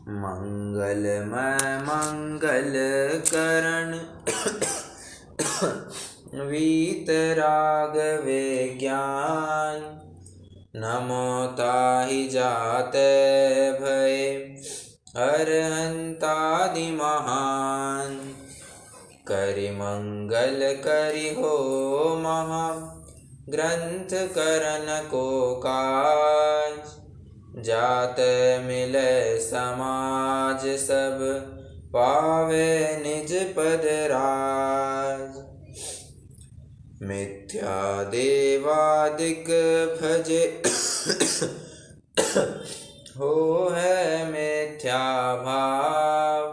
मंगलमय मंगल करण वीतरागवे ज्ञान। नमो ताहि जाते भय अरहंतादि महान। करि मंगल करि हो महा ग्रंथ करन को काज। जात मिले समाज सब पावे निज पद राज। मिथ्या देवादिक भजे हो है मिथ्या भाव।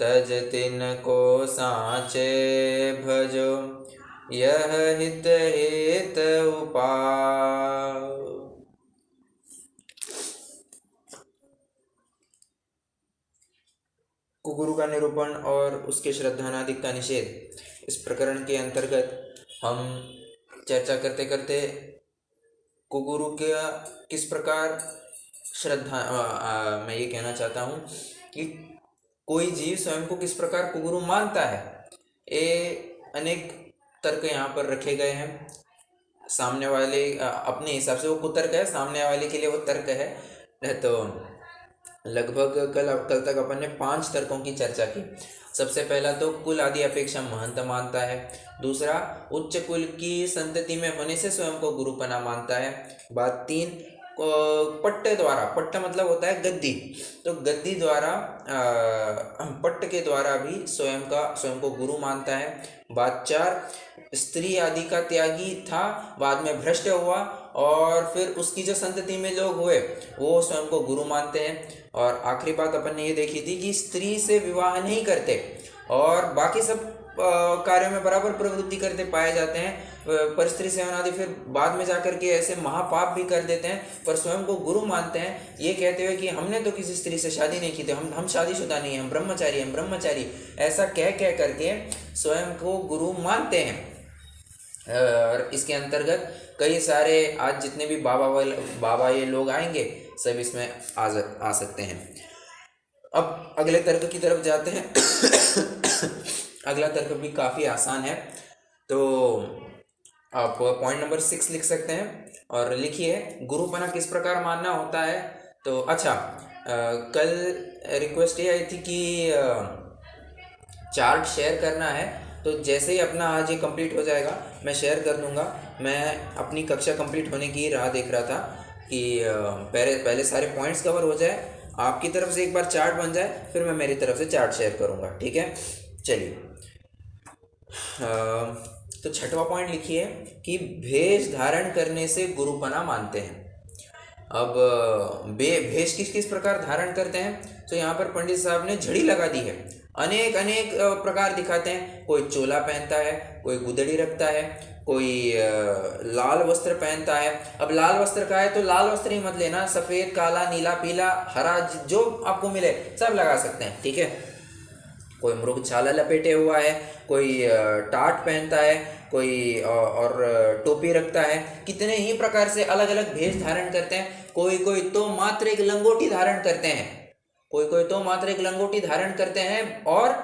तज तिन को साचे भजो यह हित हेत उपाय। कुगुरु का निरूपण और उसके श्रद्धानादिक का निषेध। इस प्रकरण के अंतर्गत हम चर्चा करते करते कुगुरु का किस प्रकार श्रद्धा मैं ये कहना चाहता हूँ कि कोई जीव स्वयं को किस प्रकार कुगुरु मानता है, ये अनेक तर्क यहाँ पर रखे गए हैं। सामने वाले अपने हिसाब से वो कुतर्क है, सामने वाले के लिए वो तर्क है। तो लगभग कल तक अपन ने 5 तर्कों की चर्चा की। सबसे पहला तो कुल आदि अपेक्षा महंत मानता है। दूसरा, उच्च कुल की संतति में होने से स्वयं को गुरुपना मानता है। बात 3, पट्ट द्वारा, पट्ट मतलब होता है गद्दी, तो गद्दी द्वारा पट्ट के द्वारा भी स्वयं को गुरु मानता है। बात 4, स्त्री आदि का त्यागी था, बाद में भ्रष्ट हुआ और फिर उसकी जो संतति में लोग हुए वो स्वयं को गुरु मानते हैं। और आखिरी बात अपन ने ये देखी थी कि स्त्री से विवाह नहीं करते और बाकी सब कार्यों में बराबर प्रवृत्ति करते पाए जाते हैं। परस्त्री सेवन आदि फिर बाद में जाकर के ऐसे महापाप भी कर देते हैं, पर स्वयं को गुरु मानते हैं, ये कहते हुए कि हमने तो किसी स्त्री से शादी नहीं की थी, हम शादीशुदा नहीं, हम ब्रह्मचारी, ऐसा कह करके स्वयं को गुरु मानते हैं। और इसके अंतर्गत कई सारे आज जितने भी बाबा ये लोग आएंगे सब इसमें आ सकते हैं। अब अगले तर्क की तरफ जाते हैं। अगला तर्क भी काफ़ी आसान है, तो आप पॉइंट नंबर 6 लिख सकते हैं और लिखिए गुरुपना किस प्रकार मानना होता है। तो अच्छा, कल रिक्वेस्ट ये आई थी कि चार्ट शेयर करना है, तो जैसे ही अपना आज ये कंप्लीट हो जाएगा मैं शेयर कर दूंगा। मैं अपनी कक्षा कंप्लीट होने की राह देख रहा था कि पहले सारे पॉइंट्स कवर हो जाए, आपकी तरफ से एक बार चार्ट बन जाए, फिर मैं मेरी तरफ से चार्ट शेयर करूंगा। ठीक है, चलिए। तो 6वां पॉइंट लिखिए कि भेष धारण करने से गुरुपना मानते हैं। अब भेष किस प्रकार धारण करते हैं, तो यहाँ पर पंडित साहब ने झड़ी लगा दी है। अनेक प्रकार दिखाते हैं। कोई चोला पहनता है, कोई गुदड़ी रखता है, कोई लाल वस्त्र पहनता है। अब लाल वस्त्र का है तो लाल वस्त्र ही मत लेना, सफ़ेद, काला, नीला, पीला, हरा, जो आपको मिले सब लगा सकते हैं। ठीक है, कोई मृगछाला लपेटे हुआ है, कोई टाट पहनता है, कोई और टोपी रखता है। कितने ही प्रकार से अलग अलग भेष धारण करते हैं। कोई तो मात्र एक लंगोटी धारण करते हैं, कोई तो मात्र एक लंगोटी धारण करते हैं और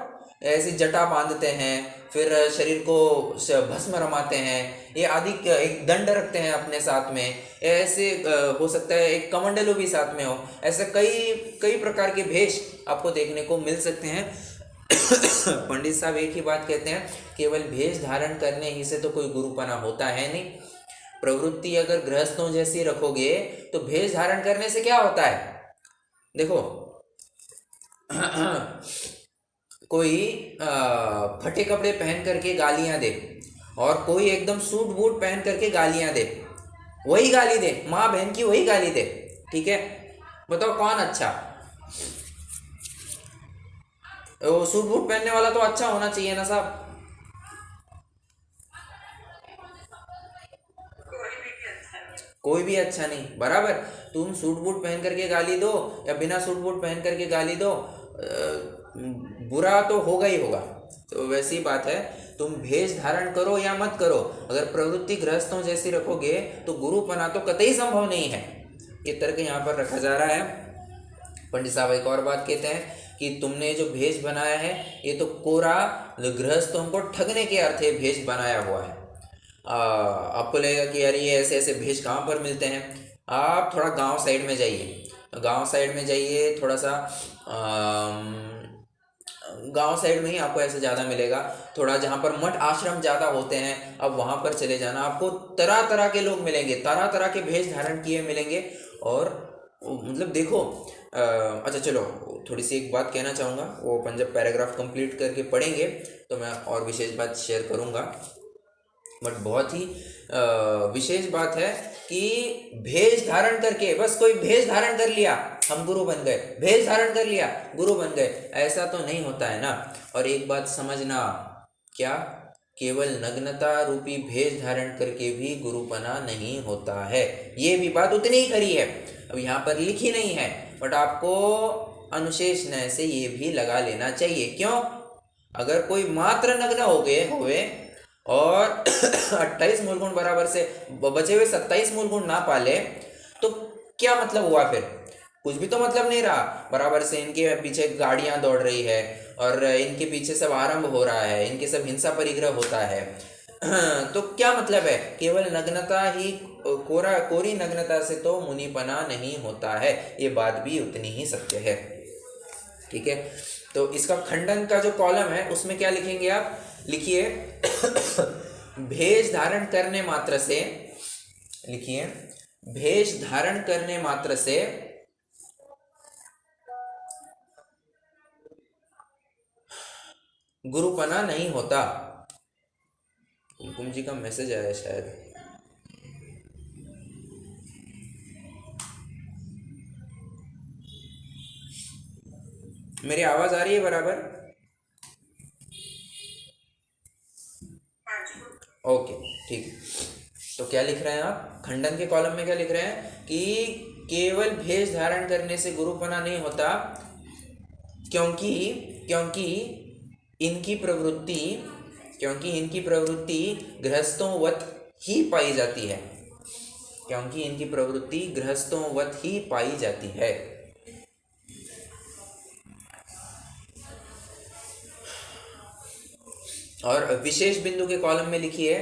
ऐसी जटा बांधते हैं, फिर शरीर को भस्म रमाते हैं, ये आदि एक दंड रखते हैं अपने साथ में। ऐसे हो सकता है एक कमंडलू भी साथ में हो। ऐसे कई प्रकार के भेष आपको देखने को मिल सकते हैं। पंडित साहब एक ही बात कहते हैं, केवल भेष धारण करने ही से तो कोई गुरुपना होता है नहीं। प्रवृत्ति अगर गृहस्थों जैसी रखोगे तो भेष धारण करने से क्या होता है, देखो। कोई फटे कपड़े पहन करके गालियां दे और कोई एकदम सूट बूट पहन करके गालियां दे, वही गाली दे, माँ बहन की वही गाली दे। ठीक है, बताओ कौन अच्छा? वो सूट बूट पहनने वाला तो अच्छा होना चाहिए ना साहब। कोई भी अच्छा नहीं, बराबर। तुम सूट बूट पहन करके गाली दो या बिना सूट बूट पहन करके गाली दो, बुरा तो होगा ही होगा। तो वैसी बात है, तुम भेष धारण करो या मत करो, अगर प्रवृत्ति गृहस्थों जैसी रखोगे तो गुरुपना तो कतई संभव नहीं है। ये तर्क यहाँ पर रखा जा रहा है। पंडित साहब एक और बात कहते हैं कि तुमने जो भेष बनाया है ये तो कोरा गृहस्थों को ठगने के अर्थ ये भेष बनाया हुआ है। आपको लगेगा कि यार ये ऐसे ऐसे भेष कहाँ पर मिलते हैं। आप थोड़ा गांव साइड में जाइए, गांव साइड में जाइए थोड़ा सा, गांव साइड में ही आपको ऐसे ज़्यादा मिलेगा। थोड़ा जहाँ पर मठ आश्रम ज़्यादा होते हैं अब वहाँ पर चले जाना, आपको तरह तरह के लोग मिलेंगे, तरह तरह के भेष धारण किए मिलेंगे। और मतलब देखो, अच्छा चलो थोड़ी सी एक बात कहना चाहूँगा, वो अपन जब पैराग्राफ कंप्लीट करके पढ़ेंगे तो मैं और विशेष बात शेयर करूँगा। बट बहुत ही विशेष बात है कि भेष धारण करके, बस कोई भेष धारण कर लिया हम गुरु बन गए, भेष धारण कर लिया गुरु बन गए, ऐसा तो नहीं होता है ना। और एक बात समझना, क्या केवल नग्नता रूपी भेष धारण करके भी गुरुपना नहीं होता है। ये भी बात उतनी ही खरी है, अब यहाँ पर लिखी नहीं है बट आपको अनुशेष न से ये भी लगा लेना चाहिए। क्यों? अगर कोई मात्र नग्न हो गए हुए और 28 मूल गुण बराबर से बचे हुए 27 मूल गुण ना पाले तो क्या मतलब हुआ? फिर कुछ भी तो मतलब नहीं रहा। बराबर से इनके पीछे गाड़ियां दौड़ रही है और इनके पीछे सब आरंभ हो रहा है, इनके सब हिंसा परिग्रह होता है तो क्या मतलब है? केवल नग्नता ही, कोरी नग्नता से तो मुनिपना नहीं होता है। ये बात भी उतनी ही सत्य है। ठीक है, तो इसका खंडन का जो कॉलम है उसमें क्या लिखेंगे आप? लिखिए भेष धारण करने मात्र से, लिखिए भेष धारण करने मात्र से गुरुपना नहीं होता। कुमकुम जी का मैसेज आया शायद। मेरी आवाज आ रही है बराबर? ओके ठीक है। तो क्या लिख रहे हैं आप खंडन के कॉलम में? क्या लिख रहे हैं कि केवल भेष धारण करने से गुरुपना नहीं होता, क्योंकि क्योंकि इनकी प्रवृत्ति गृहस्थों वत ही पाई जाती है, क्योंकि इनकी प्रवृत्ति गृहस्थों वत ही पाई जाती है। और विशेष बिंदु के कॉलम में लिखिए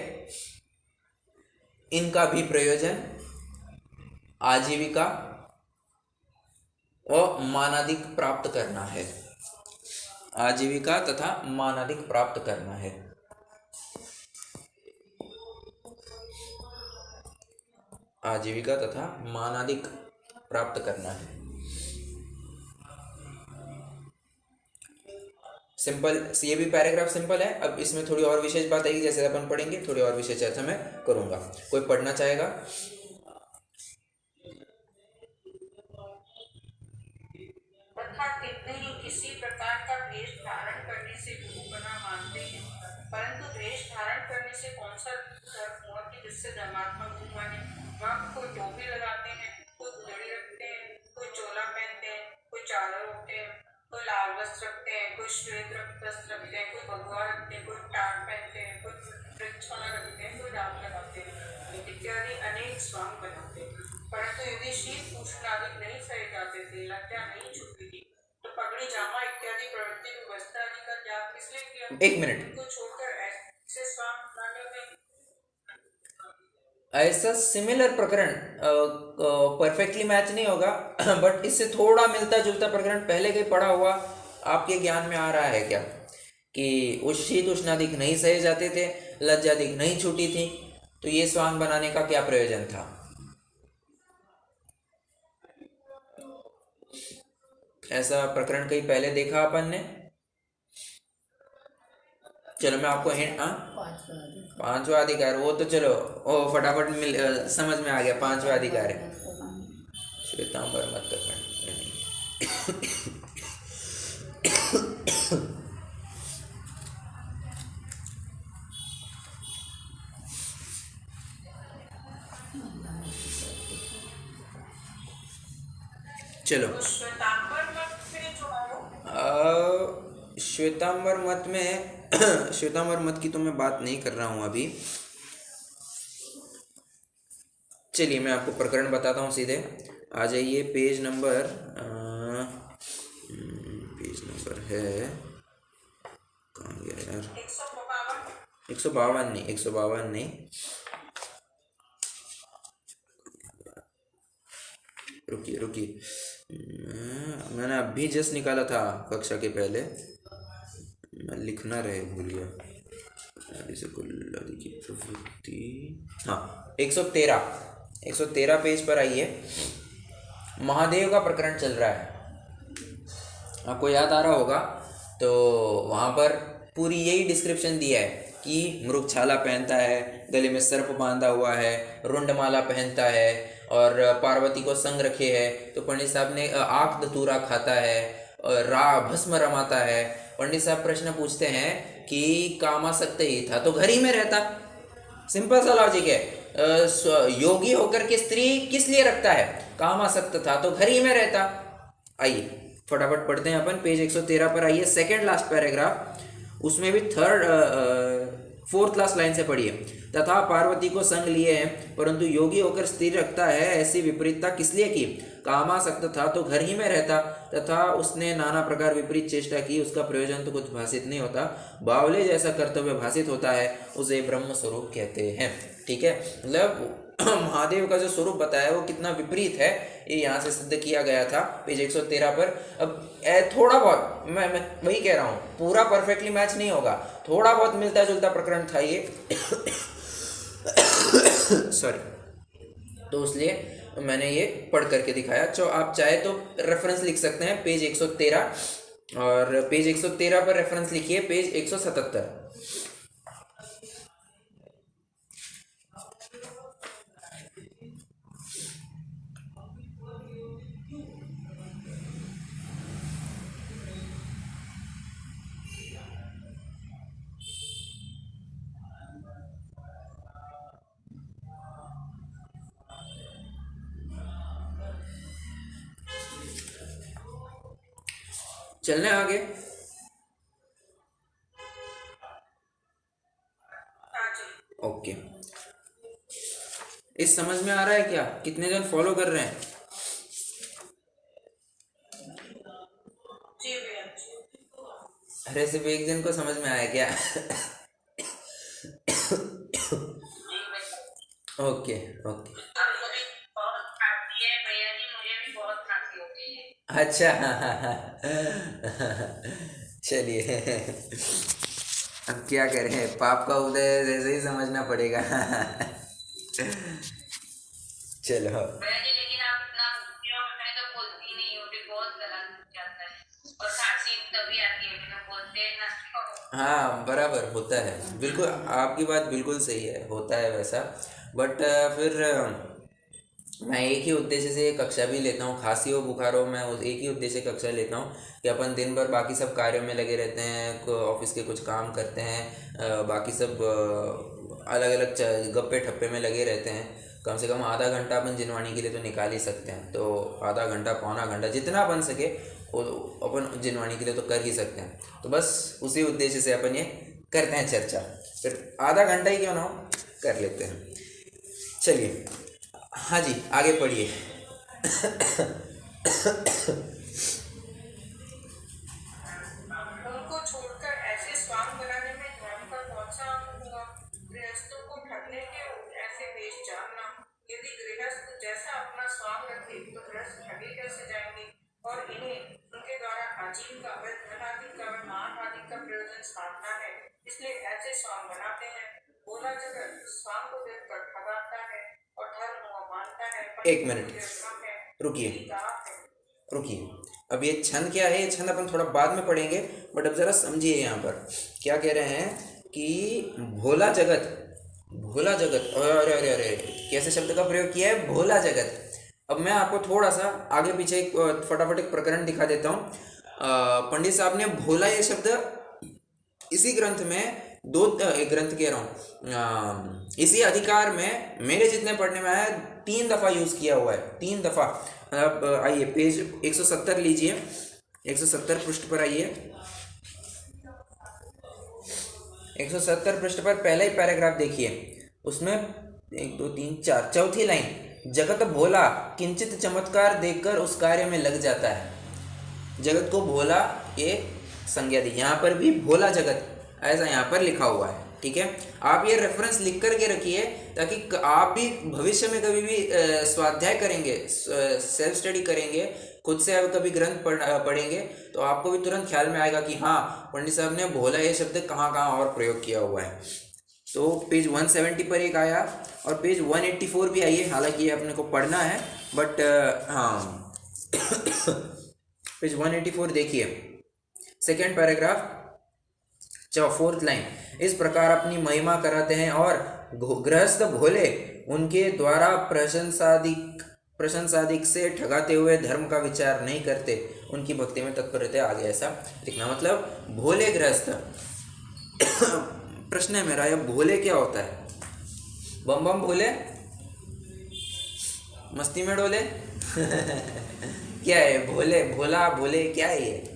इनका भी प्रयोजन आजीविका और मानाधिक प्राप्त करना है। आजीविका तथा मानाधिक प्राप्त करना है। आजीविका तथा मानाधिक प्राप्त करना है। सिंपल, ये भी पैराग्राफ सिंपल है। अब इसमें थोड़ी और विशेष बात आएगी, जैसे अपन पढ़ेंगे थोड़ी और विशेष चर्चा मैं करूंगा। कोई पढ़ना चाहेगा? तथा कितने ही किसी प्रकार का भेष धारण करने से गुरुपना मानते हैं, परंतु भेष धारण करने से कौन सा धर्म हुआ कि जिससे धर्मात्मक गुरु माने? वह कोई टोपी लगाते हैं, कोई उजड़ी रखते हैं, कोई चोला पहनते हैं, कोई चादर ओढ़ते हैं, कोई लाल वस्त्र रखते हैं, कोई श्वेत वस्त्र रखते हैं, कोई भगवा रखते हैं, कोई टाट पहनते हैं, कोई वृक्षमाला रखते हैं, कोई डाक लगाते हैं, इत्यादि अनेक स्वांग बनाते हैं। परंतु यदि शीत उष्ण आदि नहीं सहे जाते थे, लज्जा नहीं छुपती थी, तो पगड़ी जामा इत्यादि प्रवृत्ति को वस्त्र आदि का त्याग किसलिए किया? एक मिनट, उनको छोड़कर ऐसे स्वांग बनाने में ऐसा सिमिलर प्रकरण परफेक्टली मैच नहीं होगा बट इससे थोड़ा मिलता जुलता प्रकरण पहले कहीं पढ़ा हुआ आपके ज्ञान में आ रहा है क्या? कि उस शीत उष्णाधिक नहीं सहे जाते थे, लज्जाधिक नहीं छूटी थी, तो ये स्वांग बनाने का क्या प्रयोजन था? ऐसा प्रकरण कहीं पहले देखा अपन ने? चलो मैं आपको हिंट, पांचवा अधिकार, वो तो चलो ओ फटाफट समझ में आ गया। पांचवा अधिकार है श्वेतांबर मत चलो श्वेतांबर मत में श्वेतांबर मत की तो मैं बात नहीं कर रहा हूं अभी। चलिए मैं आपको प्रकरण बताता हूं सीधे। आ जाइए पेज नंबर है, कहाँ गया यार, 152 152 नहीं, 152 नहीं, रुकिए रुकिए, मैंने अभी जस्ट निकाला था कक्षा के पहले, मैं लिखना रहे भूल गया। आदि की प्रवृत्ति, हाँ 113 पेज पर आइए। महादेव का प्रकरण चल रहा है, आपको याद आ रहा होगा, तो वहाँ पर पूरी यही डिस्क्रिप्शन दिया है कि मृगछाला पहनता है, गले में सर्प बांधा हुआ है, रुंडमाला पहनता है और पार्वती को संग रखे है। तो पंडित साहब ने आँख धतूरा खाता है, भस्म रमाता है। पंडित साहब प्रश्न पूछते हैं कि कामासक्त ही था तो घर ही में रहता। सिंपल सा लॉजिक है, योगी होकर के स्त्री किस लिए रखता है, कामासक्त था तो घर ही में रहता। आइए फटाफट पढ़ते हैं अपन, पेज 113 पर आइए, सेकंड लास्ट पैराग्राफ, उसमें भी फोर्थ लास्ट लाइन से पढ़िए। तथा पार्वती को संग लिए हैं परंतु योगी होकर स्थिर रखता है, ऐसी विपरीतता किस लिए की, कामासक्त था तो घर ही में रहता। तथा उसने नाना प्रकार विपरीत चेष्टा की, उसका प्रयोजन तो कुछ भाषित नहीं होता, बावले जैसा कर्तव्य भाषित होता है, उसे ब्रह्म स्वरूप कहते हैं। ठीक है, मतलब महादेव का जो स्वरूप बताया वो कितना विपरीत है, ये यहाँ से सिद्ध किया गया था पेज 113 पर। अब थोड़ा बहुत मैं वही कह रहा हूँ, पूरा परफेक्टली मैच नहीं होगा, थोड़ा बहुत मिलता जुलता प्रकरण था ये सॉरी, तो इसलिए मैंने ये पढ़ करके दिखाया। तो आप चाहे तो रेफरेंस लिख सकते हैं पेज 113, और पेज 113 पर रेफरेंस लिखिए पेज 177। चलने आगे, ओके। इस समझ में आ रहा है क्या, कितने जन फॉलो कर रहे हैं? अरे सिर्फ एक जन को समझ में आया क्या? ओके ओके, अच्छा चलिए अब क्या करें, पाप का उदय जैसे ही समझना पड़ेगा चलो, लेकिन आप इतना क्यों मैं तो बोलती नहीं हूँ, बहुत गलत जाता है और खांसी तभी आती है बिना बोलते हैं ना। हाँ बराबर होता है, बिल्कुल आपकी बात बिल्कुल सही है, होता है वैसा। बट फिर मैं एक ही उद्देश्य से कक्षा भी लेता हूँ, खांसी हो बुखार हो, मैं एक ही उद्देश्य से कक्षा लेता हूँ कि अपन दिन भर बाकी सब कार्यों में लगे रहते हैं, ऑफिस के कुछ काम करते हैं, बाकी सब अलग अलग गप्पे ठप्पे में लगे रहते हैं। कम से कम आधा घंटा अपन जिनवाणी के लिए तो निकाल ही सकते हैं, तो आधा घंटा पौना घंटा जितना बन सके वो अपन जिनवाणी के लिए तो कर ही सकते हैं। तो बस उसी उद्देश्य से अपन ये करते हैं चर्चा, फिर आधा घंटा ही क्यों ना हो कर लेते हैं। चलिए हाँ जी आगे पढ़िए उनको छोड़कर ऐसे स्वांग बनाने में धर्म का कौन सा अंग हुआ? गृहस्थों को ढकने के ऐसे वेश जानना, यदि गृहस्थ जैसा अपना स्वांग रखे तो गृहस्थ ढके कैसे जाएंगे? और इन्हें उनके द्वारा आजीविका व धन आदि का व मान आदि का प्रयोजन साधना है, इसलिए ऐसे स्वांग बनाते हैं। बोला जगत स्वांग को देखकर ठगाता है और धर्म हुआ मानता है। एक मिनट रुकिए, अब ये छंद क्या है, ये छंद अपन थोड़ा बाद में पढ़ेंगे, बट अब जरा समझिए यहाँ पर क्या कह रहे हैं कि भोला जगत, भोला जगत, अरे अरे अरे कैसे शब्द का प्रयोग किया है, भोला जगत। अब मैं आपको थोड़ा सा आगे पीछे एक फटाफट एक प्रकरण दिखा देता हूँ। पंडित साहब ने भोला ये शब्द इसी ग्रंथ में ग्रंथ कह रहा हूँ, इसी अधिकार में मेरे जितने पढ़ने में आया 3 दफ़ा यूज़ किया हुआ है, 3 दफ़ा। अब आइए पेज 170 लीजिए, 170 पृष्ठ पर आइए, 170 पृष्ठ पर पहला ही पैराग्राफ देखिए, उसमें 1 2 3 4 चौथी लाइन, जगत भोला किंचित चमत्कार देखकर उस कार्य में लग जाता है। जगत को भोला ये संज्ञा दी। यहाँ पर भी भोला जगत ऐसा यहाँ पर लिखा हुआ है, ठीक है। आप ये रेफरेंस लिख करके रखिए ताकि आप भी भविष्य में कभी भी स्वाध्याय करेंगे, सेल्फ स्टडी करेंगे, खुद से अब कभी ग्रंथ पढ़ेंगे तो आपको भी तुरंत ख्याल में आएगा कि हाँ, पंडित साहब ने भोला ये शब्द कहाँ कहाँ और प्रयोग किया हुआ है। तो पेज 170 पर एक आया और पेज 184 भी आई है, हालांकि ये अपने को पढ़ना है बट हाँ पेज 184 देखिए, सेकेंड पैराग्राफ, 4th लाइन। इस प्रकार अपनी महिमा कराते हैं और गृहस्थ भोले उनके द्वारा प्रशंसादिक से ठगाते हुए धर्म का विचार नहीं करते, उनकी भक्ति में तत्पर रहते। आगे ऐसा लिखना, मतलब भोले गृहस्थ। प्रश्न है मेरा, ये भोले क्या होता है? बम बम भोले, मस्ती में डोले क्या है भोले? भोला भोले क्या है ये?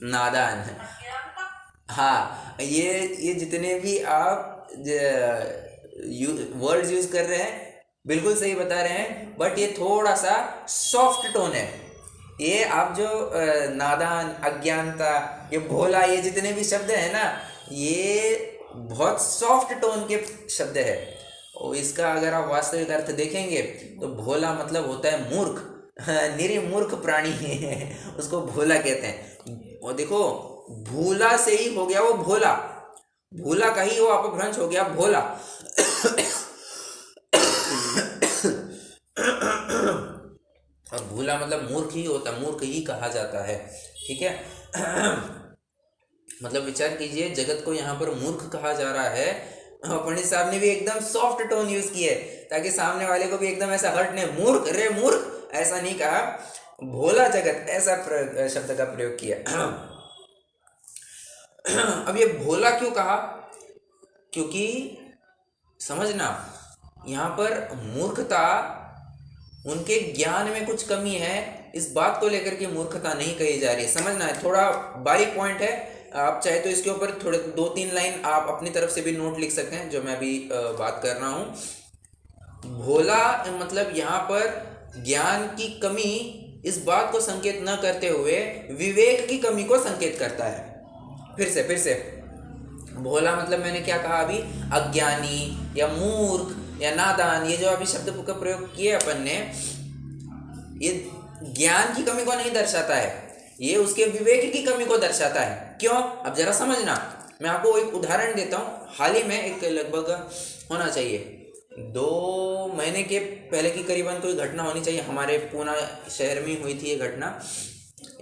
नादान। हाँ, ये जितने भी आप वर्ड्स यूज कर रहे हैं बिल्कुल सही बता रहे हैं, बट ये थोड़ा सा सॉफ्ट टोन है। ये आप जो नादान, अज्ञानता, ये भोला, ये जितने भी शब्द है ना, ये बहुत सॉफ्ट टोन के शब्द है। और इसका अगर आप वास्तविक अर्थ देखेंगे तो भोला मतलब होता है मूर्ख, निरीमूर्ख प्राणी उसको भोला कहते हैं। और देखो, भूला से ही हो गया वो भोला, भूला का ही वो अपभ्रंश हो गया भोला। और भूला मतलब मूर्ख ही होता, मूर्ख ही कहा जाता है, ठीक है। मतलब विचार कीजिए, जगत को यहाँ पर मूर्ख कहा जा रहा है। पंडित साहब ने भी एकदम सॉफ्ट टोन यूज की है ताकि सामने वाले को भी एकदम ऐसा हर्ट नहीं, मूर्ख, रे मूर्ख ऐसा नहीं कहा, भोला जगत ऐसा शब्द का प्रयोग किया। अब ये भोला क्यों कहा? क्योंकि समझना, यहाँ पर मूर्खता, उनके ज्ञान में कुछ कमी है, इस बात को लेकर के मूर्खता नहीं कही जा रही है। समझना है, थोड़ा बारीक पॉइंट है। आप चाहे तो इसके ऊपर थोड़े 2-3 लाइन आप अपनी तरफ से भी नोट लिख सकते हैं, जो मैं अभी बात कर रहा हूँ। भोला मतलब यहाँ पर ज्ञान की कमी, इस बात को संकेत न करते हुए विवेक की कमी को संकेत करता है। फिर से भोला मतलब मैंने क्या कहा अभी? अज्ञानी या मूर्ख या नादान, ये जो अभी शब्द का प्रयोग किए अपन ने, ये ज्ञान की कमी को नहीं दर्शाता है, ये उसके विवेक की कमी को दर्शाता है। क्यों? अब जरा समझना, मैं आपको एक उदाहरण देता हूँ। हाल ही में एक लगभग होना चाहिए 2 महीने के पहले की करीबन कोई घटना होनी चाहिए, हमारे पूना शहर में हुई थी ये घटना।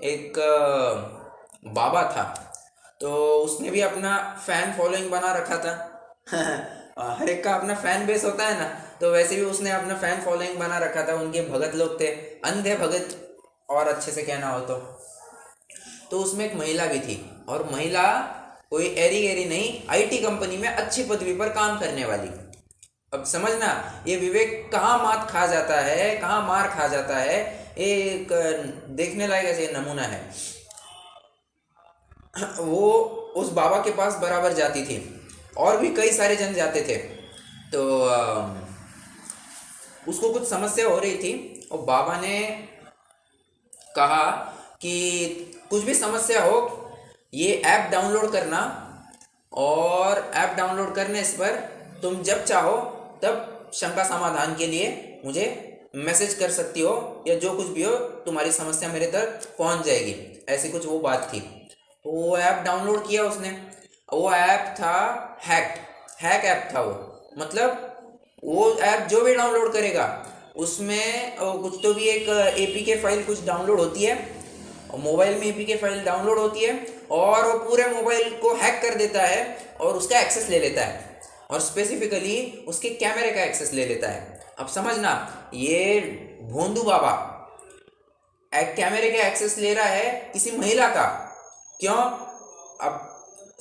एक बाबा था, तो उसने भी अपना फैन फॉलोइंग बना रखा था। हर एक का अपना फैन बेस होता है ना, तो वैसे भी उसने अपना फैन फॉलोइंग बना रखा था। उनके भगत लोग थे, अंधे भगत और अच्छे से कहना हो तो उसमें एक महिला भी थी, और महिला कोई एरी गैरी नहीं, आईटी कंपनी में अच्छी पदवी पर काम करने वाली। अब समझना, ये विवेक कहाँ मात खा जाता है, कहाँ मार खा जाता है, एक देखने लायक ऐसे नमूना है। वो उस बाबा के पास बराबर जाती थी, और भी कई सारे जन जाते थे। तो उसको कुछ समस्या हो रही थी, और बाबा ने कहा कि कुछ भी समस्या हो, ये ऐप डाउनलोड करना, और ऐप डाउनलोड करने पर तुम जब चाहो तब शंका समाधान के लिए मुझे मैसेज कर सकती हो, या जो कुछ भी हो तुम्हारी समस्या मेरे तक पहुंच जाएगी, ऐसी कुछ वो बात थी। तो वो ऐप डाउनलोड किया उसने। वो ऐप था हैक ऐप था वो, मतलब वो ऐप जो भी डाउनलोड करेगा उसमें कुछ तो भी एक एपीके फाइल कुछ डाउनलोड होती है, और मोबाइल में एपीके फाइल डाउनलोड होती है, और वो पूरे मोबाइल को हैक कर देता है और उसका एक्सेस ले लेता है, और स्पेसिफिकली उसके कैमरे का एक्सेस ले लेता है। अब समझना, ये भोंदू बाबा एक कैमरे का एक्सेस ले रहा है किसी महिला का। क्यों? अब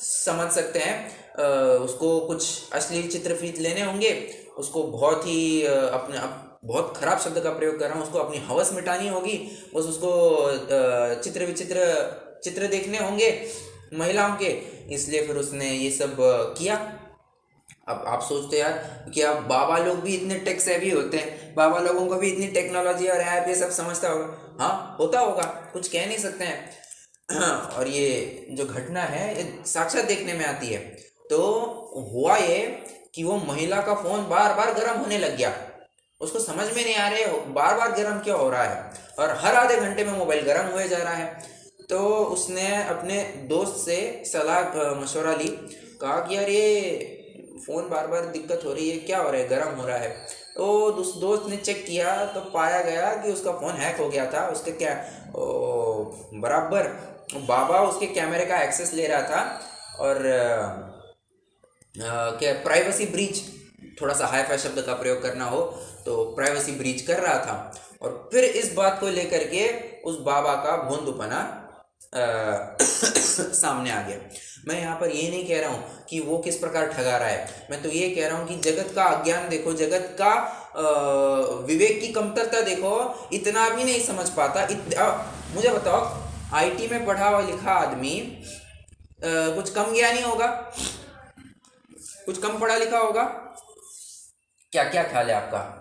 समझ सकते हैं, उसको कुछ अश्लील चित्र फीत लेने होंगे, उसको बहुत ही बहुत खराब शब्द का प्रयोग कर रहा हूँ, उसको अपनी हवस मिटानी होगी, बस उसको चित्र विचित्र चित्र देखने होंगे महिलाओं के, इसलिए फिर उसने ये सब किया। अब आप सोचते यार कि अब बाबा लोग भी इतने टेक सेवी होते हैं बाबा लोगों को भी इतनी टेक्नोलॉजी और ऐप ये सब समझता होगा, हाँ होता होगा, कुछ कह नहीं सकते हैं। और ये जो घटना है ये साक्षात देखने में आती है। तो हुआ ये कि वो महिला का फोन बार बार गर्म होने लग गया, उसको समझ में नहीं आ रहे बार बार गर्म क्यों हो रहा है, और हर आधे घंटे में मोबाइल गर्म हुए जा रहा है। तो उसने अपने दोस्त से सलाह मशवरा ली, कहा कि यार ये फ़ोन बार बार दिक्कत हो रही है, क्या हो रहा है, गर्म हो रहा है। तो उस दोस्त ने चेक किया तो पाया गया कि उसका फ़ोन हैक हो गया था। उसके क्या बराबर बाबा उसके कैमरे का एक्सेस ले रहा था, और क्या प्राइवेसी ब्रीच, थोड़ा सा हाई फाई शब्द का प्रयोग करना हो तो प्राइवेसी ब्रीच कर रहा था। और फिर इस बात को लेकर के उस बाबा का भोंदूपना सामने आ गया। मैं यहाँ पर ये नहीं कह रहा हूँ कि वो किस प्रकार ठगा रहा है, मैं तो ये कह रहा हूँ कि जगत का अज्ञान देखो, जगत का विवेक की कमतरता देखो, इतना भी नहीं समझ पाता। मुझे बताओ, आईटी में पढ़ा हुआ लिखा आदमी कुछ कम ज्ञानी होगा, कुछ कम पढ़ा लिखा होगा? क्या क्या ख्याल है आपका?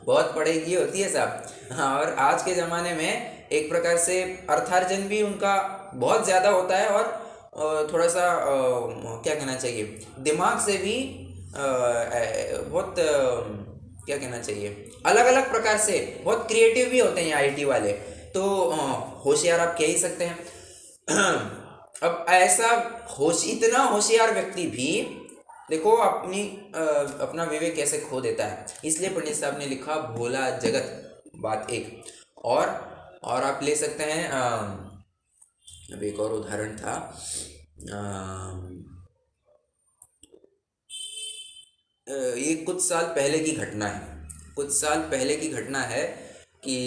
बहुत पढ़ाई की होती है साहब। हाँ, और आज के ज़माने में एक प्रकार से अर्थार्जन भी उनका बहुत ज़्यादा होता है, और थोड़ा सा क्या कहना चाहिए, दिमाग से भी बहुत क्या कहना चाहिए, अलग अलग प्रकार से बहुत क्रिएटिव भी होते हैं आईटी वाले। तो होशियार आप कह ही सकते हैं। अब ऐसा इतना होशियार व्यक्ति भी देखो अपना विवेक कैसे खो देता है। इसलिए पंडित साहब ने लिखा भोला जगत, बात एक। और आप ले सकते हैं, अब एक और उदाहरण था, ये कुछ साल पहले की घटना है, कुछ साल पहले की घटना है कि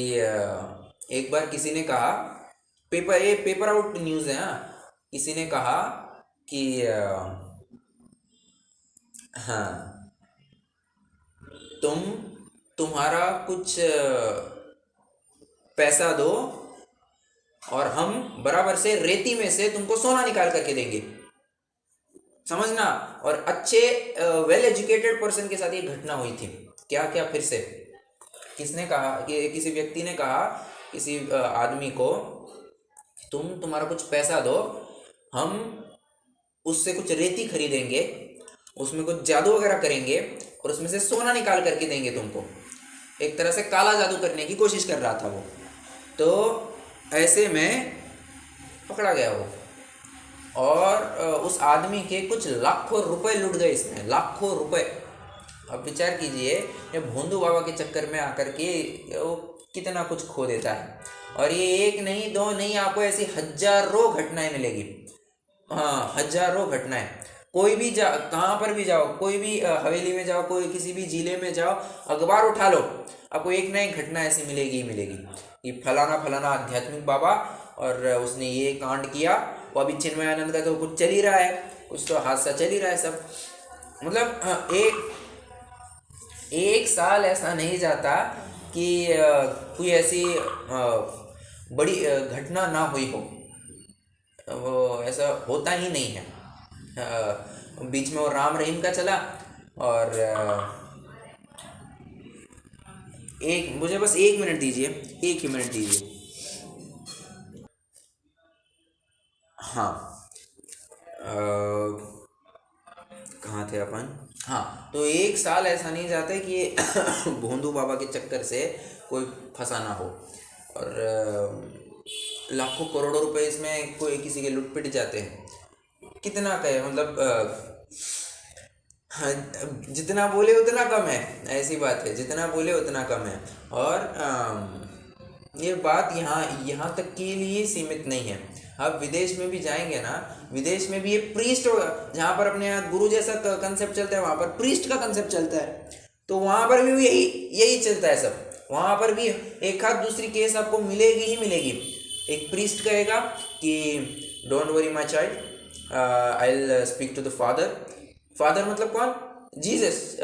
एक बार किसी ने कहा, ये पेपर आउट न्यूज़ है, हाँ, किसी ने कहा कि हाँ, तुम्हारा कुछ पैसा दो और हम बराबर से रेती में से तुमको सोना निकाल करके देंगे, समझना। और अच्छे वेल एजुकेटेड पर्सन के साथ ये घटना हुई थी। क्या क्या, फिर से किसने कहा कि किसी व्यक्ति ने कहा किसी आदमी को, तुम्हारा कुछ पैसा दो, हम उससे कुछ रेती खरीदेंगे, उसमें कुछ जादू वगैरह करेंगे और उसमें से सोना निकाल करके देंगे तुमको। एक तरह से काला जादू करने की कोशिश कर रहा था वो। तो ऐसे में पकड़ा गया वो, और उस आदमी के कुछ लाखों रुपए लुट गए इसमें, लाखों रुपए। अब विचार कीजिए, ये भोंदू बाबा के चक्कर में आकर के वो कितना कुछ खो देता है। और ये एक नहीं दो नहीं, आपको ऐसी हजारों घटनाएं मिलेगी। हाँ, हजारों घटनाएं। कोई भी कहाँ पर भी जाओ, कोई भी हवेली में जाओ, कोई किसी भी जिले में जाओ, अखबार उठा लो, आपको एक ना एक घटना ऐसी मिलेगी ही मिलेगी कि फलाना फलाना आध्यात्मिक बाबा और उसने ये कांड किया। वो अभी चिन्मयानंद का तो कुछ चल ही रहा है, कुछ तो हादसा चल ही रहा है सब। मतलब एक साल ऐसा नहीं जाता कि कोई ऐसी बड़ी घटना ना हुई हो, वो ऐसा होता ही नहीं है। बीच में वो राम रहीम का चला, और मुझे बस 1 मिनट दीजिए, 1 ही मिनट दीजिए। हाँ, कहाँ थे अपन? हाँ, तो एक साल ऐसा नहीं जाता कि भोंदू बाबा के चक्कर से कोई फंसा ना हो, और लाखों करोड़ों रुपए इसमें कोई किसी के लुट जाते हैं। कितना कहे, मतलब हाँ, जितना बोले उतना कम है, ऐसी बात है, जितना बोले उतना कम है। और ये बात यहाँ तक के लिए सीमित नहीं है। आप विदेश में भी जाएंगे ना, विदेश में भी ये प्रीस्ट होगा, जहाँ पर अपने यहाँ गुरु जैसा कंसेप्ट चलता है, वहाँ पर प्रीस्ट का कंसेप्ट चलता है। तो वहाँ पर भी यही चलता है सब। वहाँ पर भी एक आध दूसरी केस आपको मिलेगी ही मिलेगी। एक प्रीस्ट कहेगा कि don't worry my child, I will speak to the father. Father मतलब कौन? जीसस।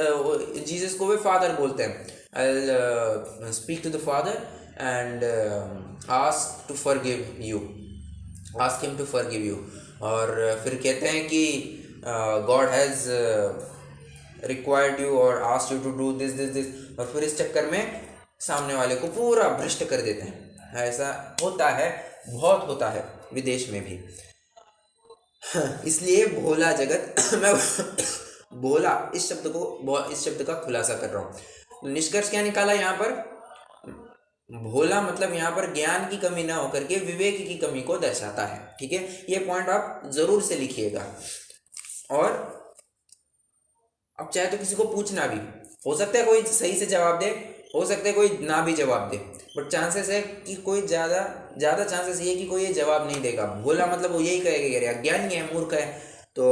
जीसस को वे फादर बोलते हैं। I will speak to the father and ask to forgive you, ask him to forgive you. और फिर कहते हैं कि गॉड हैज़ रिक्वायर्ड यू और asked you to do this this this, और फिर इस चक्कर में सामने वाले को पूरा भ्रष्ट कर देते हैं। ऐसा होता है, बहुत होता है विदेश में भी। इसलिए भोला जगत मैं भोला इस शब्द का खुलासा कर रहा हूँ। निष्कर्ष क्या निकाला यहाँ पर? भोला मतलब यहाँ पर ज्ञान की कमी ना होकर के विवेक की कमी को दर्शाता है। ठीक है, ये पॉइंट आप जरूर से लिखिएगा। और अब चाहे तो किसी को पूछना भी हो सकता है, कोई सही से जवाब दे, हो सकता है कोई ना भी जवाब दे, बट चांसेस है कि कोई ज़्यादा चांसेस ये कि कोई ये जवाब नहीं देगा। भोला मतलब वो यही कहेगा यार अज्ञानी है, मूर्ख है। तो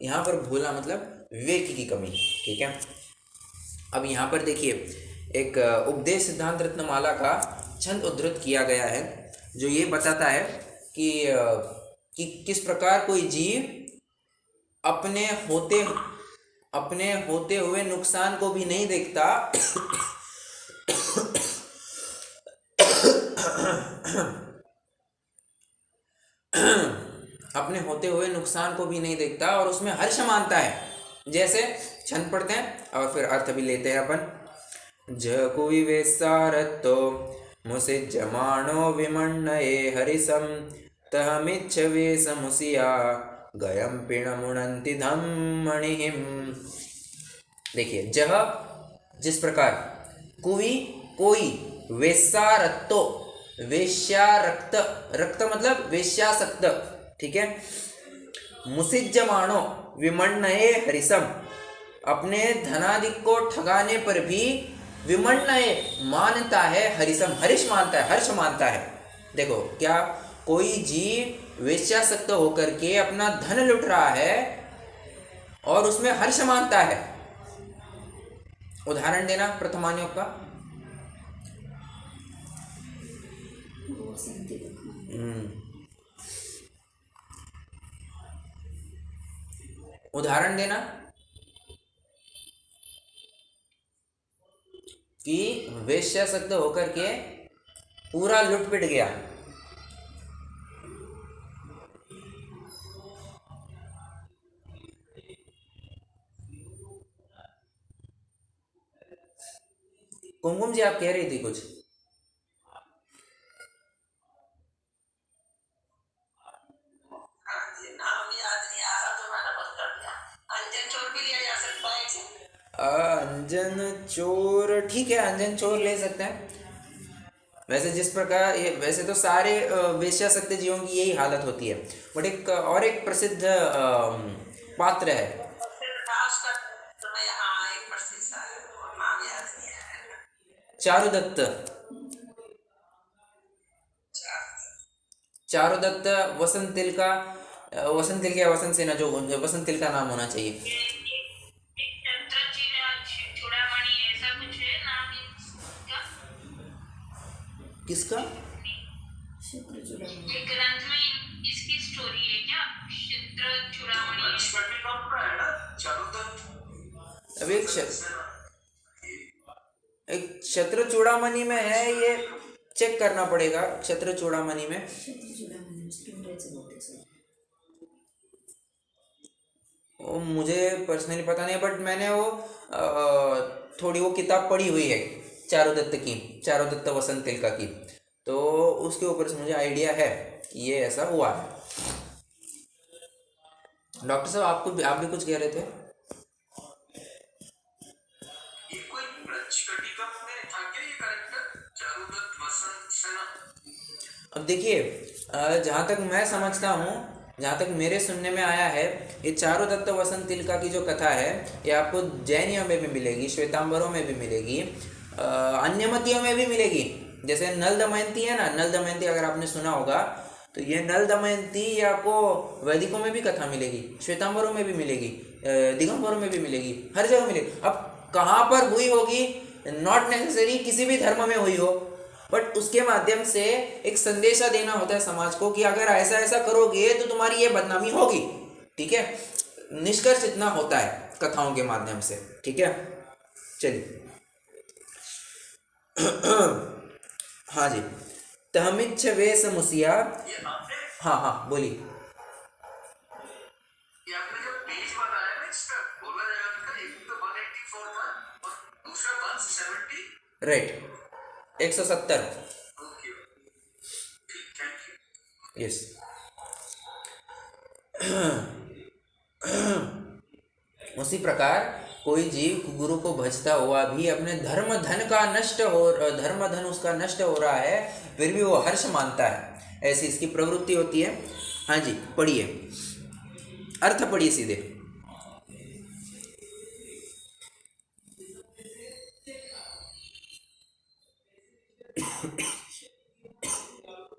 यहाँ पर भोला मतलब विवेक की कमी। ठीक है, अब यहाँ पर देखिए एक उपदेश सिद्धांत रत्नमाला का छंद उद्धृत किया गया है जो ये बताता है कि किस प्रकार कोई जीव अपने होते हुए नुकसान को भी नहीं देखता अपने होते हुए नुकसान को भी नहीं देखता और उसमें हर्ष मानता है। जैसे छंद पढ़ते हैं और फिर अर्थ भी लेते हैं अपन। जकुविवेशारतो मुसिज्जमानो विमन्नये हरिसं तहमिच्छवे समुसिया गयम पिणमुनन्ति धम्मणिहिं। देखिए, जह जिस प्रकार, कुवि कोई, वेश्यारक्तो वेश्यारक्त, रक्त मतलब वेश्यासक्त। ठीक है, मुसिज्जमानो विमन्नये हरिसम, अपने धनादिक को ठगाने पर भी विमन्नये मानता है, हरिसम हर्ष मानता है, हर्ष मानता है। देखो क्या, कोई जीव वेश्यासक्त होकर के अपना धन लुट रहा है और उसमें हर्ष मानता है। उदाहरण देना प्रथमान्योग का। उदाहरण देना कि वेश्यासक्त होकर के पूरा लुट पिट गया। कुमकुम जी आप कह रही थी कुछ। अंजन चोर, ठीक है, अंजन चोर ले सकते हैं। वैसे जिस प्रकार वैसे तो सारे वेश्यासक्त जीवों की यही हालत होती है, बट एक प्रसिद्ध पात्र है। चारुदत्त, चारुदत्त वसंत तिल का, वसंत तिल या वसंत सेना, जो वसंत तिल का नाम होना चाहिए। किसका? एक ग्रंथ में इसकी स्टोरी है क्या? चित्र चूड़ामणि। अब एक क्षत्र चूड़ामणि में है, ये चेक करना पड़ेगा। क्षत्र चूड़ामणि में वो मुझे पर्सनली पता नहीं, बट मैंने वो थोड़ी वो किताब पढ़ी हुई है चारुदत्त की, चारुदत्त वसंत तिलका की, तो उसके ऊपर से मुझे आइडिया है कि ये ऐसा हुआ है। डॉक्टर साहब आप भी कुछ कह रहे थे। अब देखिए, जहाँ तक मैं समझता हूँ, जहाँ तक मेरे सुनने में आया है, ये चारुदत्त वसंत तिलका की जो कथा है ये आपको जैनियों में भी मिलेगी, श्वेतांबरों में भी मिलेगी, अन्यमतियों में भी मिलेगी। जैसे नल दमयंती है ना, नल दमयंती अगर आपने सुना होगा, तो ये नल दमयंती ये आपको वैदिकों में भी कथा मिलेगी, श्वेतांबरों में भी मिलेगी, दिगंबरों में भी मिलेगी, हर जगह मिलेगी। अब कहाँ पर हुई होगी, नॉट नेसेसरी किसी भी धर्म में हुई हो, बट उसके माध्यम से एक संदेशा देना होता है समाज को कि अगर ऐसा ऐसा करोगे तो तुम्हारी ये बदनामी होगी। ठीक है, निष्कर्ष इतना होता है कथाओं के माध्यम से। ठीक है, चलिए। हाँ जी, तहमिच्छ वे समुसिया। हाँ हाँ बोलिए। राइट, 170। यस। उसी प्रकार कोई जीव गुरु को भजता हुआ भी अपने धर्म धन उसका नष्ट हो रहा है, फिर भी वो हर्ष मानता है, ऐसी इसकी प्रवृत्ति होती है। हाँ जी, पढ़िए, अर्थ पढ़िए सीधे।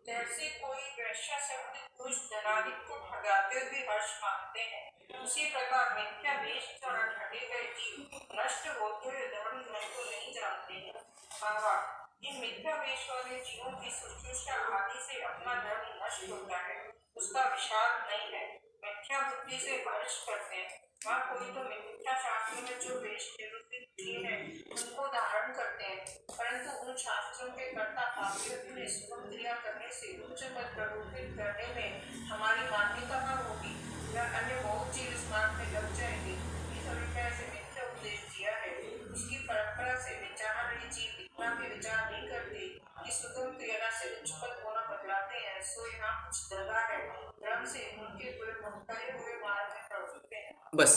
जैसे कोई वैश्य शब्द दुष्ट धनाधिक को भगाते हुए हर्ष मानते हैं, उसी प्रकार मिथ्या वेश द्वारा ठगे गए जीव नष्ट होते हुए धर्म धन को नहीं जानते हैं। भावार्थ, इन मिथ्या वेश वाले जीवों की शुश्रूषा आदि से अपना धर्म नष्ट होता है, उसका विशाल नहीं है, मिथ्या बुद्धि से हर्ष करते हैं। वह कोई तो मिथ्या शास्त्र में जो वेश निरूपित किए हैं उनको धारण करते हैं, परंतु उन शास्त्रों के कर्ता पापियों ने शुभ क्रिया करने से उच्च पद प्ररूपित करने में हमारी मान्यता न होगी, वह अन्य बहुत जीव इस मार्ग में लग जाएंगे। इस अभिप्राय से मिथ्या उपदेश दिया है। उसकी परंपरा से विचार रही जीव इतना भी विचार नहीं करते कि सुगम क्रिया से उच्च पद होना बदलाते हैं, सो यहाँ कुछ दगा है, धर्म से उनके पूरे भटकाए हुए मार्ग में प्रवृत्त हैं। बस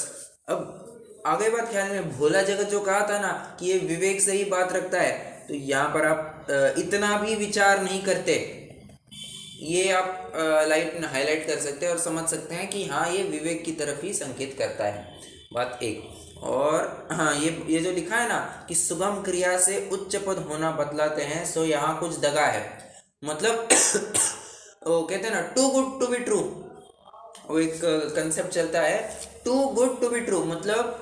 अब आगे बात ख्याल में, भोला जगत जो कहा था ना कि ये विवेक से ही बात रखता है, तो यहाँ पर आप इतना भी विचार नहीं करते, ये आप हाईलाइट कर सकते हैं और समझ सकते हैं कि हाँ, ये विवेक की तरफ ही संकेत करता है, बात एक। और हाँ, ये जो लिखा है ना कि सुगम क्रिया से उच्च पद होना बतलाते हैं, सो यहाँ कुछ दगा है, मतलब वो कहते हैं ना too good to be true, वो एक कंसेप्ट चलता है, too good to be true, मतलब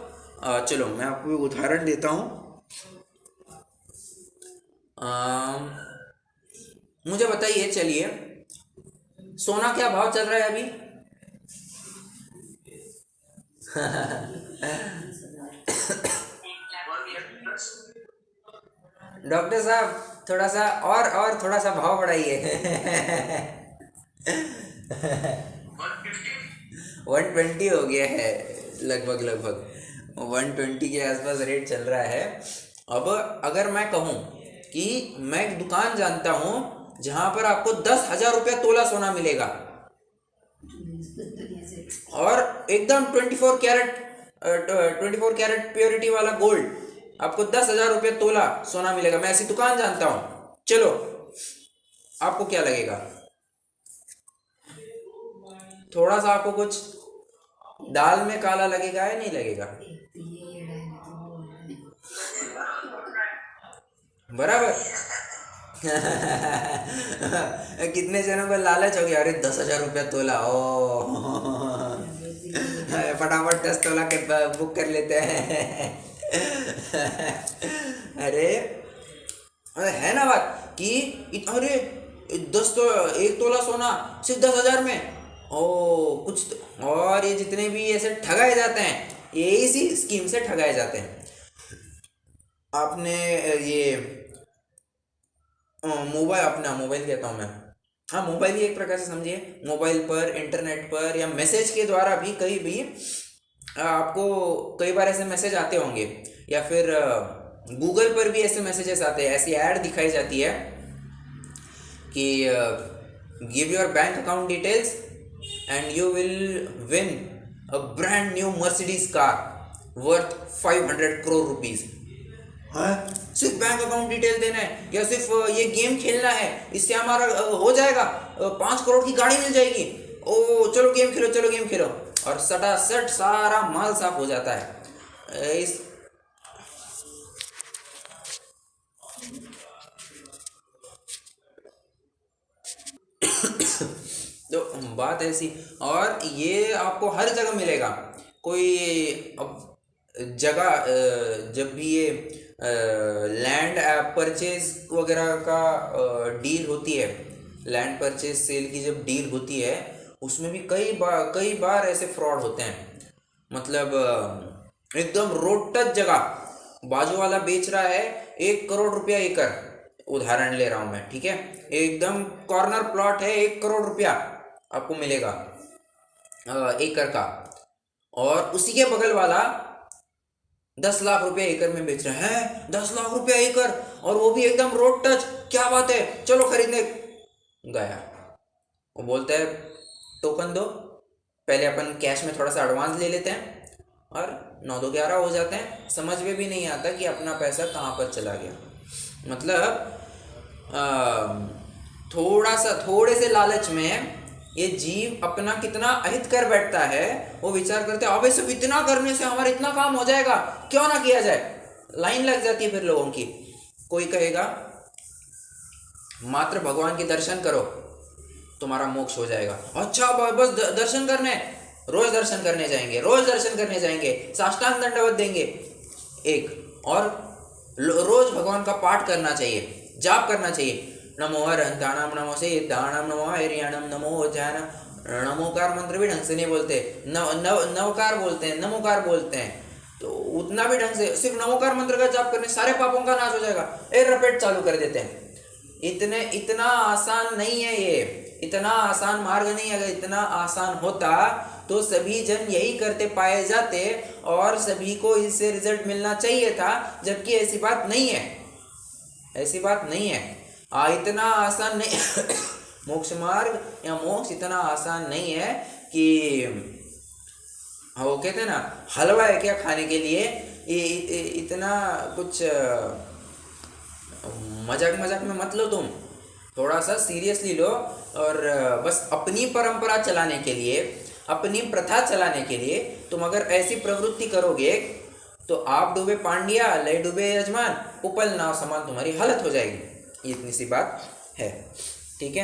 चलो मैं आपको उदाहरण देता हूँ। मुझे बताइए, चलिए, सोना क्या भाव चल रहा है अभी? डॉक्टर साहब थोड़ा सा और थोड़ा सा भाव बढ़ाइए। 120 हो गया है, लगभग 120 के आसपास रेट चल रहा है। अब अगर मैं कहूँ कि मैं एक दुकान जानता हूँ जहाँ पर आपको 10,000 रुपया तोला सोना मिलेगा, और एकदम 24 कैरेट प्योरिटी वाला गोल्ड आपको 10,000 रुपया तोला सोना मिलेगा, मैं ऐसी दुकान जानता हूँ, चलो आपको क्या लगेगा? थोड़ा सा आपको कुछ दाल में काला लगेगा या नहीं लगेगा? बराबर। कितने जनों को लालच हो गया, अरे 10,000 रुपया तोला, ओ फटाफट 10 तोला के बुक कर लेते हैं। अरे है ना बात कि अरे 1 तोला सोना सिर्फ 10,000 में, ओ कुछ तो, और ये जितने भी ऐसे ठगाए जाते हैं, ये इसी स्कीम से ठगाए जाते हैं। आपने ये मोबाइल कहता हूँ मैं, हाँ मोबाइल ही एक प्रकार से समझिए, मोबाइल पर, इंटरनेट पर या मैसेज के द्वारा भी कहीं भी आपको कई बार ऐसे मैसेज आते होंगे, या फिर गूगल पर भी ऐसे मैसेजेस आते हैं, ऐसी ऐड दिखाई जाती है कि give your bank account details and you will win a brand new Mercedes car worth 500 crore rupees. हाँ, सिर्फ बैंक अकाउंट डिटेल देना है, या सिर्फ ये गेम खेलना है, इससे हमारा हो जाएगा 5 करोड़ की गाड़ी मिल जाएगी, ओ चलो गेम खेलो, और सटासट सारा माल साफ हो जाता है। इस तो बात ऐसी, और ये आपको हर जगह मिलेगा। कोई अब जगह जब भी ये लैंड परचेज वगैरह का डील होती है, लैंड परचेज सेल की जब डील होती है, उसमें भी कई बार ऐसे फ्रॉड होते हैं। मतलब एकदम रोड टच जगह, बाजू वाला बेच रहा है 1 करोड़ रुपया एकड़, उदाहरण ले रहा हूँ मैं, ठीक है, एकदम कॉर्नर प्लॉट है, 1 करोड़ रुपया आपको मिलेगा एकड़ का, और उसी के बगल वाला 10 लाख रुपए एकड़ में बेच रहे हैं, 10 लाख रुपया एकड़, और वो भी एकदम रोड टच, क्या बात है, चलो खरीदने। गया, वो बोलता है टोकन दो, पहले अपन कैश में थोड़ा सा एडवांस ले लेते हैं, और 9 2 11 हो जाते हैं, समझ में भी नहीं आता कि अपना पैसा कहाँ पर चला गया। मतलब थोड़े से लालच में ये जीव अपना कितना अहित कर बैठता है। वो विचार करते हैं अबे सब इतना करने से हमारा इतना काम हो जाएगा, क्यों ना किया जाए। लाइन लग जाती है फिर लोगों की। कोई कहेगा मात्र भगवान के दर्शन करो तुम्हारा मोक्ष हो जाएगा। अच्छा बस दर्शन करने, रोज दर्शन करने जाएंगे, रोज दर्शन करने जाएंगे, साष्टांग दंडवत देंगे एक, और रोज भगवान का पाठ करना चाहिए, जाप करना चाहिए। नमो हरहंताणाम, नमो सिद्धाणाम, नमो हरियाणम, नमो ध्यान। नमोकार मंत्र भी ढंग से नहीं बोलते, नवकार बोलते हैं, नमोकार बोलते हैं। तो उतना भी ढंग से, सिर्फ नमोकार मंत्र का जाप करने सारे पापों का नाश हो जाएगा, रपेट चालू कर देते हैं। इतना आसान नहीं है ये, इतना आसान मार्ग नहीं है। अगर इतना आसान होता तो सभी जन यही करते पाए जाते और सभी को इससे रिजल्ट मिलना चाहिए था, जबकि ऐसी बात नहीं है, ऐसी बात नहीं है। इतना आसान नहीं मोक्ष मार्ग या मोक्ष इतना आसान नहीं है कि वो कहते हैं ना हलवा है क्या खाने के लिए। इतना कुछ मजाक में मत लो, तुम थोड़ा सा सीरियसली लो। और बस अपनी परंपरा चलाने के लिए, अपनी प्रथा चलाने के लिए तुम अगर ऐसी प्रवृत्ति करोगे तो आप डूबे पांड्या, लय डूबे यजमान, उपल नाव समान तुम्हारी हालत हो जाएगी। इतनी सी बात है, ठीक है।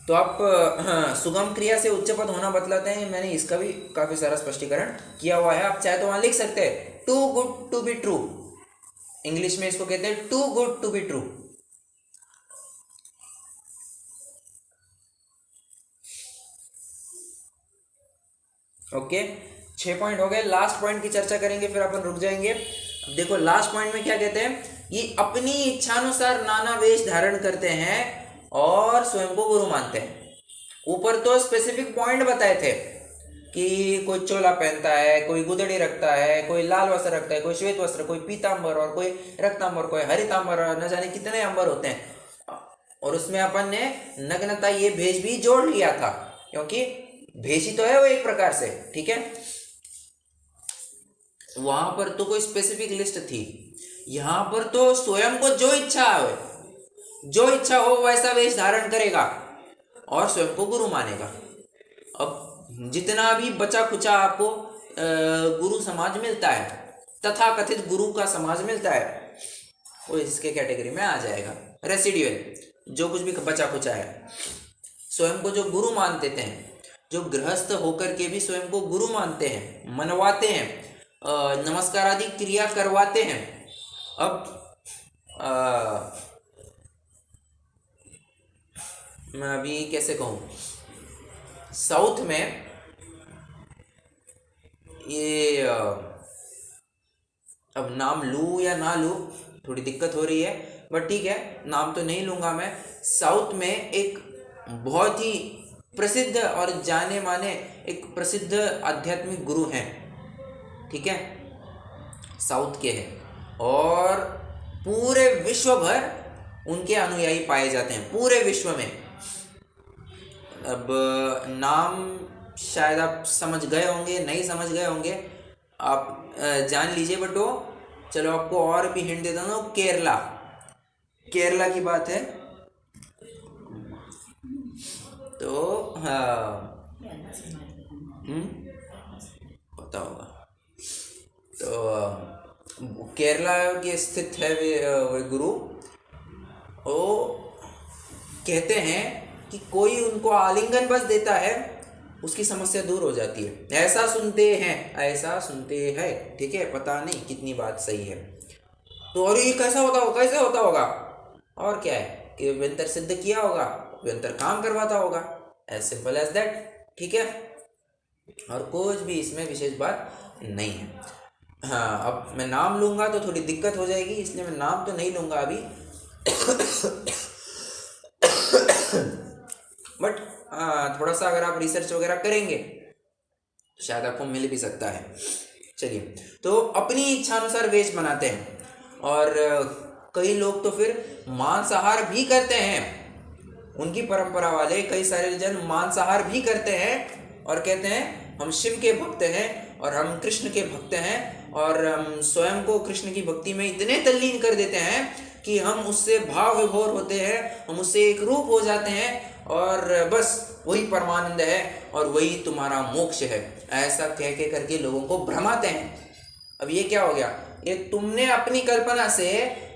तो आप सुगम क्रिया से उच्च पद होना बतलाते हैं, मैंने इसका भी काफ़ी सारा स्पष्टीकरण किया हुआ है। आप चाहे तो वहाँ लिख सकते हैं too good to be true, English में इसको कहते हैं too good to be true. Okay, 6 point हो गए। लास्ट पॉइंट की चर्चा करेंगे फिर अपन रुक जाएंगे। अब देखो लास्ट पॉइंट में क्या कहते हैं, ये अपनी इच्छानुसार नाना वेश धारण करते हैं और स्वयं को गुरु मानते हैं। ऊपर तो स्पेसिफिक पॉइंट बताए थे कि कोई चोला पहनता है, कोई गुदड़ी रखता है, कोई लाल वस्त्र रखता है, कोई श्वेत वस्त्र, कोई पीतांबर, और कोई रक्तांबर, कोई हरितांबर, न जाने कितने अंबर होते हैं। और उसमें अपन ने नग्नता ये भेष भी जोड़ लिया था, क्योंकि भेष ही तो है वो एक प्रकार से, ठीक है। वहां पर तो कोई स्पेसिफिक लिस्ट थी, यहां पर तो स्वयं को जो इच्छा हो वैसा वेश धारण करेगा और स्वयं को गुरु मानेगा। अब जितना भी बचा खुचा आपको गुरु समाज मिलता है, तथा कथित गुरु का समाज मिलता है, वो इसके कैटेगरी में आ जाएगा। रेसिडुअल जो कुछ भी बचा खुचा है, स्वयं को जो गुरु मानते थे, जो गृहस्थ होकर के भी स्वयं को गुरु मानते हैं, मनवाते हैं, नमस्कार आदि क्रिया करवाते हैं। अब मैं अभी कैसे कहूँ, साउथ में ये अब नाम लूँ या ना लूँ थोड़ी दिक्कत हो रही है, बट ठीक है, नाम तो नहीं लूँगा मैं। साउथ में एक बहुत ही प्रसिद्ध और जाने माने एक प्रसिद्ध आध्यात्मिक गुरु हैं, ठीक है, साउथ के हैं, और पूरे विश्व भर उनके अनुयायी पाए जाते हैं, पूरे विश्व में। अब नाम शायद आप समझ गए होंगे, नहीं समझ गए होंगे, आप जान लीजिए। बट वो चलो आपको और भी हिंट देता हूँ, केरला की बात है। तो पता होगा, तो केरला के स्थित है वे गुरु। वो कहते हैं कि कोई उनको आलिंगन बस देता है, उसकी समस्या दूर हो जाती है। ऐसा सुनते हैं, ठीक है, पता नहीं कितनी बात सही है। तो और ये कैसे होता होगा, और क्या है कि व्यंतर सिद्ध किया होगा, व्यंतर काम करवाता होगा, एज सिंपल एज दैट, ठीक है। और कुछ भी इसमें विशेष बात नहीं है। हाँ, अब मैं नाम लूँगा तो थोड़ी दिक्कत हो जाएगी, इसलिए मैं नाम तो नहीं लूँगा अभी। बट थोड़ा सा अगर आप रिसर्च वगैरह करेंगे तो शायद आपको मिल भी सकता है। चलिए, तो अपनी इच्छानुसार वेश बनाते हैं। और कई लोग तो फिर मांसाहार भी करते हैं। उनकी परंपरा वाले कई सारे जन मांसाहार भी करते हैं और कहते हैं हम शिव के भक्त हैं और हम कृष्ण के भक्त हैं और हम स्वयं को कृष्ण की भक्ति में इतने तल्लीन कर देते हैं कि हम उससे भाव विभोर होते हैं, हम उससे एक रूप हो जाते हैं और बस वही परमानंद है और वही तुम्हारा मोक्ष है। ऐसा कह के करके लोगों को भ्रमाते हैं। अब ये क्या हो गया? ये तुमने अपनी कल्पना से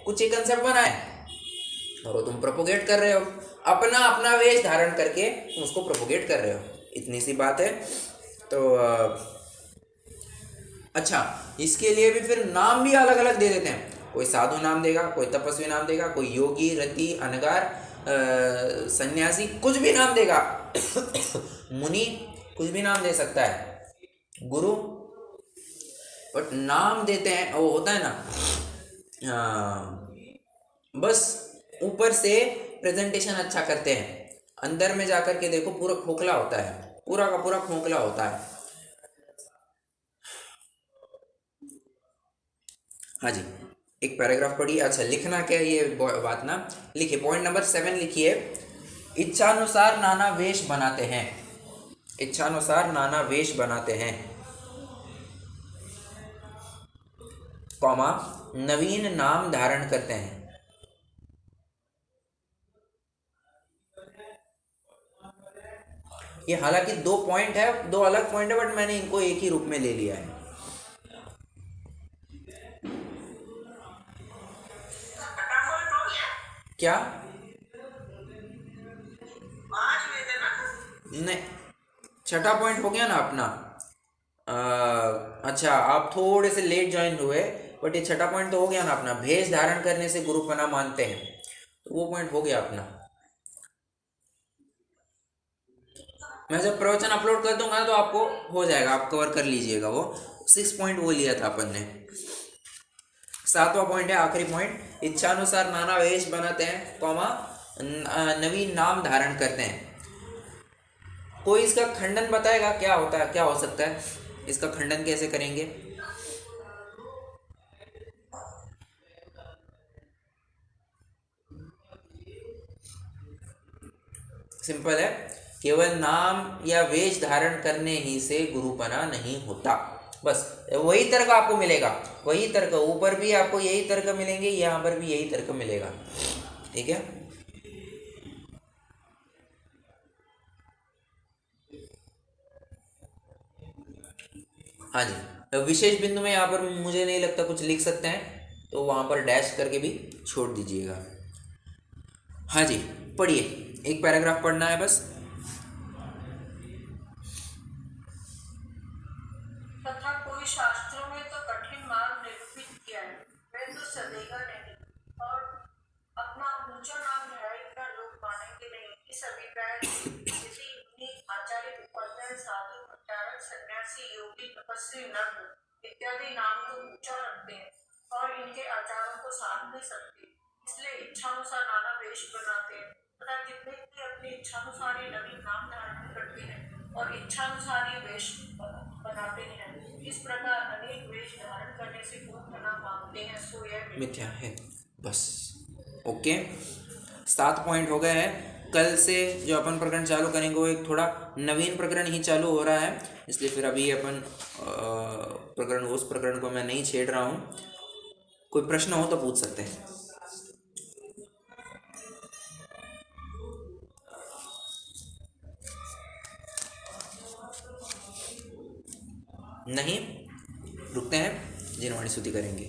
कुछ एक कंसेप्ट बनाया और वो तुम प्रोपोगेट कर रहे हो, अपना अपना वेश धारण करके तुम उसको प्रोपोगेट कर रहे हो। इतनी सी बात है। तो अच्छा, इसके लिए भी फिर नाम भी अलग अलग दे देते हैं। कोई साधु नाम देगा, कोई तपस्वी नाम देगा, कोई योगी, रति, अनगार, सन्यासी, कुछ भी नाम देगा। मुनि, कुछ भी नाम दे सकता है, गुरु। बट नाम देते हैं वो होता है ना, बस ऊपर से प्रेजेंटेशन अच्छा करते हैं, अंदर में जाकर के देखो पूरा खोखला होता है, पूरा का पूरा खोखला होता है। हाँ जी, एक पैराग्राफ पढ़िए। अच्छा, लिखना क्या है ये बात ना लिखिए। पॉइंट नंबर 7 लिखिए। इच्छानुसार नाना वेश बनाते हैं। इच्छानुसार नाना वेश बनाते हैं, कॉमा, नवीन नाम धारण करते हैं। ये हालांकि 2 पॉइंट है, 2 अलग पॉइंट है, बट मैंने इनको एक ही रूप में ले लिया है। क्या? नहीं, छठा पॉइंट हो गया ना अपना। अच्छा, आप थोड़े से लेट ज्वाइन हुए, बट ये छठा पॉइंट तो हो गया ना अपना। भेष धारण करने से गुरुपना मानते हैं, तो वो पॉइंट हो गया अपना। मैं जब प्रवचन अपलोड कर दूंगा तो आपको हो जाएगा, आप कवर कर लीजिएगा। वो 6 पॉइंट वो लिया था अपन ने। 7वां पॉइंट है, आखिरी पॉइंट। इच्छानुसार नाना वेश बनाते हैं, कॉमा, नवीन नाम धारण करते हैं। कोई इसका खंडन बताएगा? क्या होता है, क्या हो सकता है? इसका खंडन कैसे करेंगे? सिंपल है, केवल नाम या वेश धारण करने ही से गुरुपना नहीं होता। बस वही तर्क आपको मिलेगा, वही तर्क ऊपर भी आपको यही तर्क मिलेंगे, यहाँ पर भी यही तर्क मिलेगा। ठीक है। हाँ जी, तो विशेष बिंदु में यहाँ पर मुझे नहीं लगता कुछ लिख सकते हैं, तो वहाँ पर डैश करके भी छोड़ दीजिएगा। हाँ जी, पढ़िए, एक पैराग्राफ पढ़ना है बस। तथा कोई शास्त्रों में तो कठिन मार्ग निरूपित किया है, वह तो सदेगा नहीं और अपना ऊंचा नाम ध्यायेगा, लोग मानेंगे नहीं। इस अभिप्राय से यदि आचार्य, विपन्न, साधु, प्रचारक, सन्यासी, योगी, तपस्वी, नग्न इत्यादि नाम तो ऊंचा रखते हैं और इनके आचारों को साध नहीं सकते, इसलिए इच्छानुसार नाना वेश बनाते हैं। तथा कितने की अपनी इच्छानुसार ही नवीन नाम धारण करते हैं और इच्छानुसार ही वेश बनाते हैं। इस प्रकार अनेक वेश धारण करने से गुरुपना मांगते हैं, सो यह मिथ्या है। बस, ओके, 7 पॉइंट हो गए हैं। कल से जो अपन प्रकरण चालू करेंगे वो एक थोड़ा नवीन प्रकरण ही चालू हो रहा है, इसलिए फिर अभी अपन प्रकरण, उस प्रकरण को मैं नहीं छेड़ रहा हूँ। कोई प्रश्न हो तो पूछ सकते हैं। नहीं, रुकते हैं, जिनवाणी स्तुति करेंगे।